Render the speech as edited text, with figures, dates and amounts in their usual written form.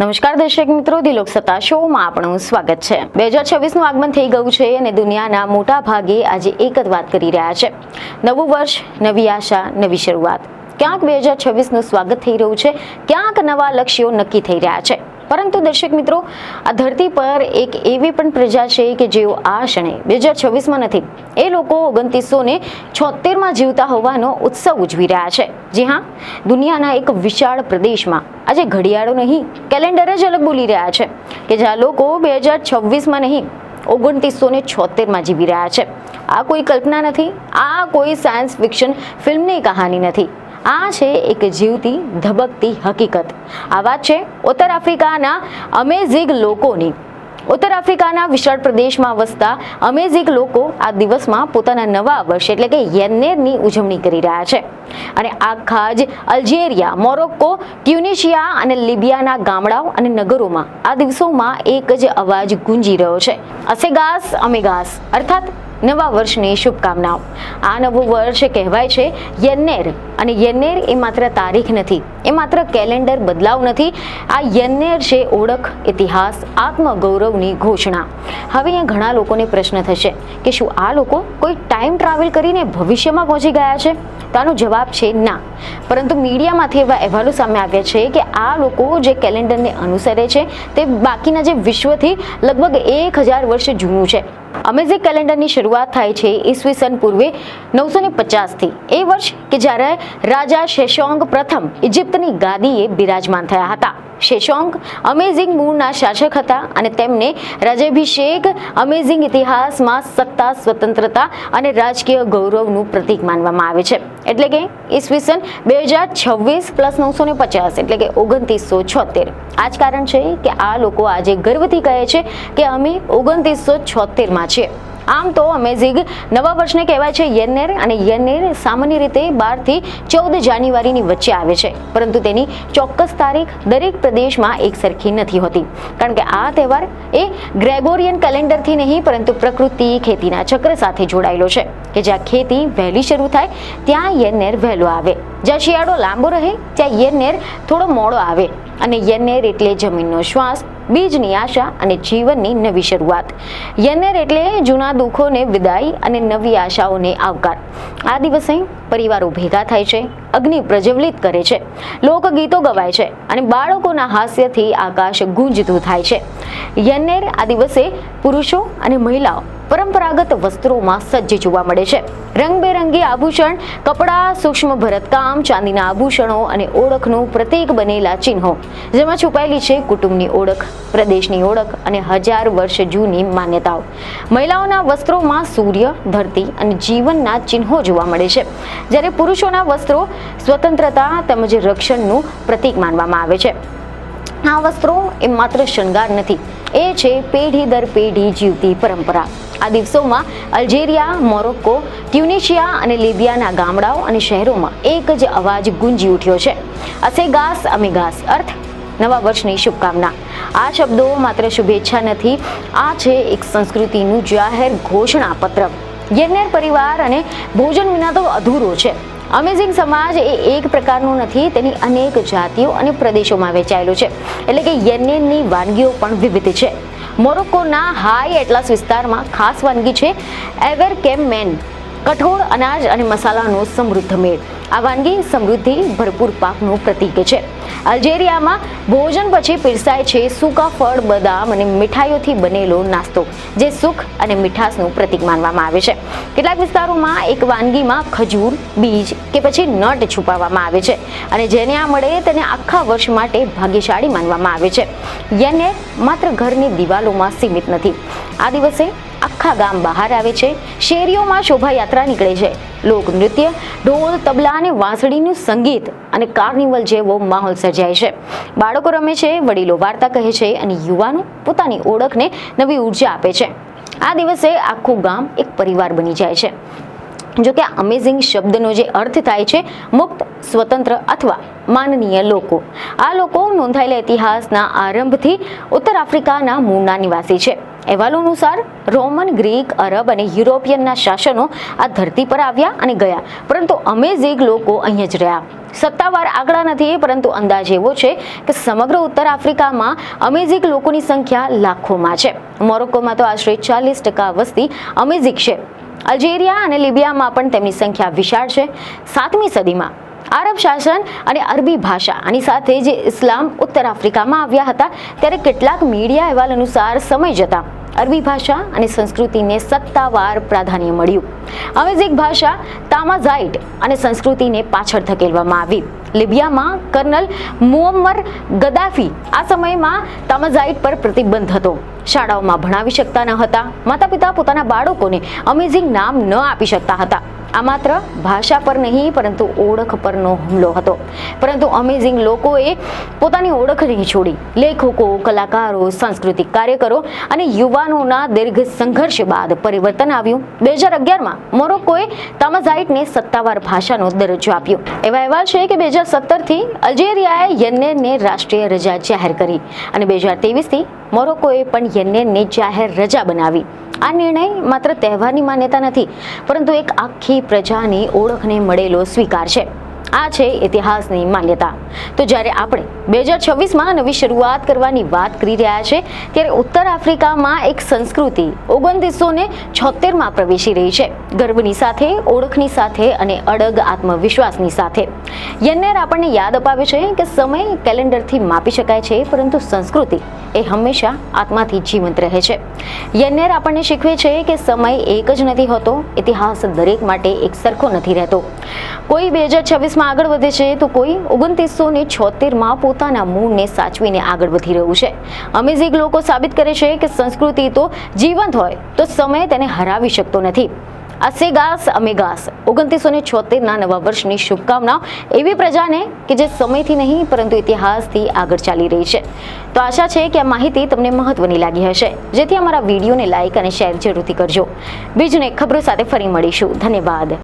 નમસ્કાર દર્શક મિત્રો, દિલોક સત્તા શોમાં આપણું સ્વાગત છે। 2026નું આગમન થઈ ગયું છે અને દુનિયાના મોટા ભાગે આજે એક જ વાત કરી રહ્યા છે, નવું વર્ષ, નવી આશા, નવી શરૂઆત। ક્યાંક 2026નું સ્વાગત થઈ રહ્યું છે, ક્યાંક નવા લક્ષ્યો નક્કી થઈ રહ્યા છે। પરંતુ દર્શક મિત્રો, આ ધરતી પર એક એવી પણ પ્રજા છે કે જેઓ આ ક્ષણે 2026માં નથી, એ લોકો 2976માં જીવતા હોવાનો ઉત્સવ ઉજવી રહ્યા છે। જી હા, દુનિયાના એક વિશાળ પ્રદેશમાં આજે ઘડિયાળો નહીં, કેલેન્ડર જ અલગ બોલી રહ્યા છે કે જ્યાં લોકો 2026માં નહીં 2976માં જીવી રહ્યા છે। આ કોઈ કલ્પના નથી, આ કોઈ સાયન્સ ફિક્શન ફિલ્મની કહાની નથી, આ છે એક જીવતી ધબકતી હકીકત। આ વાત છે ઉત્તર આફ્રિકાના અમેઝિંગ લોકોની। ઉત્તર આફ્રિકાના વિશાળ પ્રદેશમાં વસતા અમેઝિંગ લોકો આ દિવસમાં પોતાના નવા વર્ષ એટલે કે યેન્નેરની ઉજવણી કરી રહ્યા છે અને આખા જ અલ્જેરિયા, મોરોક્કો, ટ્યુનિશિયા અને લિબિયાના ગામડાઓ અને નગરોમાં આ દિવસોમાં એક જ અવાજ ગુંજી રહ્યો છે, અસેગાસ અમેગાસ, અર્થાત નવા વર્ષની શુભકામનાઓ। આ નવું વર્ષ કહેવાય છે યેન્નેર, અને યેન્નેર એ માત્ર તારીખ નથી, એ માત્ર કેલેન્ડર બદલાવ નથી, આ યેન્નેર છે ઓળખ, ઇતિહાસ, આત્મગૌરવની ઘોષણા। હવે અહીંયા ઘણા લોકોને પ્રશ્ન થશે કે શું આ લોકો કોઈ ટાઈમ ટ્રાવેલ કરીને ભવિષ્યમાં પહોંચી ગયા છે? તો આનો જવાબ છે ના, પરંતુ મીડિયામાંથી એવા અહેવાલો સામે આવ્યા છે કે આ લોકો જે કેલેન્ડરને અનુસરે છે તે બાકીના જે વિશ્વથી લગભગ 1000 વર્ષ જૂનું છે। અમેઝિંગ કેલેન્ડરની શરૂઆત થાય છે ઈસવીસન પૂર્વે 950થી, એ વર્ષ કે જ્યારે રાજા શેશોંગ પ્રથમ ઇજિપ્તની ગાદીએ બિરાજમાન થયા હતા। શેશોંગ અમેઝિંગ મૂળના શાસક હતા અને તેમને રાજ્યાભિષેક અમેઝિંગ ઇતિહાસમાં સત્તા, સ્વતંત્રતા અને રાજકીય ગૌરવનું પ્રતીક માનવામાં આવે છે। એટલે કે ઈસવીસન 2026 + 950 એટલે કે 2976। આ જ કારણ છે કે આ લોકો આજે ગર્વથી કહે છે કે અમે 2976માં છીએ। આમ તો અમેઝિંગ નવા વર્ષને કહેવાય છે યેન્નેર, અને યેન્નેર સામાન્ય રીતે 12 થી 14 જાન્યુઆરીની વચ્ચે આવે છે, પરંતુ તેની ચોક્કસ તારીખ દરેક પ્રદેશમાં એક સરખી નથી હોતી, કારણ કે આ તહેવાર એ ગ્રેગોરિયન કેલેન્ડરથી નહીં પરંતુ પ્રકૃતિ, ખેતીના ચક્ર સાથે જોડાયેલો છે કે જ્યાં ખેતી વહેલી શરૂ થાય ત્યાં યેન્નેર વહેલો આવે, જ્યાં શિયાળો લાંબો રહે ત્યાં યેન્નેર થોડો મોડો આવે, અને યેન્નેર એટલે જમીનનો શ્વાસ, બીજની આશા અને જીવનની નવી શરૂઆત। યેન્નેર એટલે જૂના દુઃખોને વિદાય અને નવી આશાઓને આવકાર। આ દિવસે પરિવારો ભેગા થાય છે, અગ્નિ પ્રજ્વલિત કરે છે, લોકગીતો ગવાય છે અને બાળકોના હાસ્યથી આકાશ ગુંજતું થાય છે। યેન્નેર આ દિવસે પુરુષો અને મહિલાઓ પરંપરાગત વસ્ત્રોમાં સજ્જ જોવા મળે છે। રંગબેરંગી આભૂષણ, કપડાં, સૂક્ષ્મ ભરતકામ, ચાંદીના આભૂષણો અને ઓળખનું પ્રતીક બનેલા ચિહ્નો, જેમાં છુપાયેલી છે કુટુંબની ઓળખ, પ્રદેશની ઓળખ અને 1000 વર્ષ જૂની માન્યતાઓ। મહિલાઓના વસ્ત્રોમાં સૂર્ય, ધરતી અને જીવનના ચિહ્નો જોવા મળે છે, જ્યારે પુરુષોના વસ્ત્રો સ્વતંત્રતા તેમજ રક્ષણનું પ્રતીક માનવામાં આવે છે। આ વસ્ત્રો એ માત્ર શણગાર નથી, એ છે પેઢી દર પેઢી જીવતી પરંપરા। આ દિવસોમાં અલ્જેરિયા, મોરોક્કો, ટ્યુનિશિયા અને લિબિયાના ગામડાઓ અને શહેરોમાં એક જ અવાજ ગુંજી ઉઠ્યો છે, અસેગાસ અમેગાસ, અર્થ નવા વર્ષની શુભકામના। આ શબ્દો માત્ર શુભેચ્છા નથી, આ છે એક સંસ્કૃતિનું જાહેર ઘોષણા પત્ર। યેન્નેર પરિવાર અને ભોજન વિના તો અધૂરો છે। અમેઝિંગ સમાજ એ એક પ્રકારનો નથી, તેની અનેક જાતિઓ અને પ્રદેશોમાં વહેંચાયેલો છે, એટલે કે યેન્નેરની વાનગીઓ પણ વિવિધ છે। મોરોક્કોના હાઈ એટલાસ વિસ્તારમાં ખાસ વાનગી છે એવરકેમેન, કઠોળ, અનાજ અને મસાલાનો સમૃદ્ધ મેળ। આ વાનગી સમૃદ્ધિ, ભરપૂર પાકનું પ્રતીક છે। અલ્જેરિયામાં ભોજન પછી પીરસાય છે સૂકા ફળ, બદામ અને મીઠાઈઓથી બનેલો નાસ્તો, જે સુખ અને મીઠાશનું પ્રતીક માનવામાં આવે છે। કેટલાક વિસ્તારોમાં એક વાનગીમાં ખજૂર, બીજ કે પછી નટ છુપાવવામાં આવે છે, અને જેને આ મળે તેને આખા વર્ષ માટે ભાગ્યશાળી માનવામાં આવે છે। યેન્નેર માત્ર ઘરની દિવાલોમાં સીમિત નથી, આ દિવસે આખા ગામ બહાર આવે છે, શેરીઓમાં શોભાયાત્રા નીકળે છે, લોકનૃત્ય, ઢોલ, તબલા અને વાંસળીનું સંગીત અને કાર્નિવલ જેવો માહોલ સર્જાય છે। બાળકો રમે છે, વડીલો વાર્તા કહે છે અને યુવાનો પોતાની ઓળખને નવી ઉર્જા આપે છે। આ દિવસે આખું ગામ એક પરિવાર બની જાય છે। જો કે અમેઝિંગ શબ્દનો જે અર્થ થાય છે મુક્ત, સ્વતંત્ર અથવા માનનીય લોકો. આ લોકો નોંધાયેલા ઇતિહાસના આરંભથી ઉત્તર આફ્રિકાના મૂળના નિવાસી છે. અહેવાલો અનુસાર રોમન, ગ્રીક, અરબ અને યુરોપિયનના શાસનો આ ધરતી પર આવ્યા અને ગયા, પરંતુ અમેઝિગ લોકો અહીં જ રહ્યા. સત્તાવાર આંકડા નથી, પરંતુ અંદાજ એવો છે કે સમગ્ર ઉત્તર આફ્રિકામાં અમેઝિગ લોકોની સંખ્યા લાખોમાં છે. મોરોક્કોમાં તો આશરે 40% વસ્તી અમેઝિગ છે. અલ્જેરિયા અને લિબિયામાં પણ તેમની સંખ્યા વિશાળ છે. 7મી સદીમાં આરબ શાસન અને અરબી ભાષા આની સાથે જે ઇસ્લામ ઉત્તર આફ્રિકામાં આવ્યા હતા, ત્યારે કેટલાક મીડિયા અહેવાલ અનુસાર સમય જતાં અરબી ભાષા અને સંસ્કૃતિને સત્તાવાર પ્રાધાન્ય મળ્યું. અમેઝિગ ભાષા તામાઝાઇટ અને સંસ્કૃતિને પાછળ ધકેલવામાં આવી. લિબિયામાં કર્નલ મુઅમ્મર ગદ્દાફી આ સમયમાં તામાઝાઇટ પર પ્રતિબંધ હતો. શાળાઓમાં ભણાવી શકતા ન હતા. માતા પિતા પોતાના બાળકોને અમેઝિગ નામ ન આપી શકતા હતા. આ માત્ર ભાષા પર નહીં, પરંતુ ઓળખ પરનો હુમલો હતો. પરંતુ અમેઝિંગ લોકોએ પોતાની ઓળખ નહીં છોડી. લેખકો, કલાકારો, સાંસ્કૃતિક કાર્યકરો અને યુવાનોના દીર્ઘ સંઘર્ષ બાદ પરિવર્તન આવ્યું. 2011માં મોરોક્કોએ તામાઝાઇટને સત્તાવાર ભાષાનો દરજ્જો આપ્યો. એવા અહેવાલ છે કે 2017થી અલ્જેરિયાએ યન્નેરને રાષ્ટ્રીય રજા જાહેર કરી અને 2023થી મોરોક્કોએ પણ યન્નેરને જાહેર રજા બનાવી. આ નિર્ણય માત્ર તહેવારની માન્યતા નથી, પરંતુ એક આખી પ્રજાની ઓળખને મળેલો સ્વીકાર છે. આ છે ઇતિહાસની માન્યતા. તો જ્યારે આપણે 2026માં નવી શરૂઆત કરવાની વાત કરી રહ્યા છે, ત્યારે ઉત્તર આફ્રિકામાં એક સંસ્કૃતિ 2976માં પ્રવેશી રહી છે. ગર્વની સાથે, ઓળખની સાથે અને અડગ આત્મવિશ્વાસની સાથે. યન્નેર આપણને યાદ અપાવે છે કે સમય કેલેન્ડરથી માપી શકાય છે, પરંતુ સંસ્કૃતિ એ હંમેશા આત્માથી જીવંત રહે છે. યન્નેર આપણને શીખવે છે કે સમય એક જ નથી હોતો, ઇતિહાસ દરેક માટે એક સરખો નથી રહેતો. કોઈ 2026માં આગળ વધે છે, તો કોઈ 2976માં પોતાના મૂળને સાચવીને આગળ વધી રહ્યું છે. અમેઝિગ લોકો સાબિત કરે છે કે સંસ્કૃતિ તો જીવંત હોય તો સમય તેને હરાવી શકતો નથી. અસેગાસ અમેગાસ 2976ના નવા વર્ષની શુભકામનાઓ એવી પ્રજાને કે જે સમયથી નહીં, પરંતુ ઇતિહાસથી આગળ ચાલી રહી છે. તો આશા છે કે આ માહિતી તમને મહત્વની લાગી હશે, જેથી અમારા વિડીયોને લાઇક અને શેર જરૂરથી કરજો. બીજને ખબરો સાથે ફરી મળીશું. ધન્યવાદ.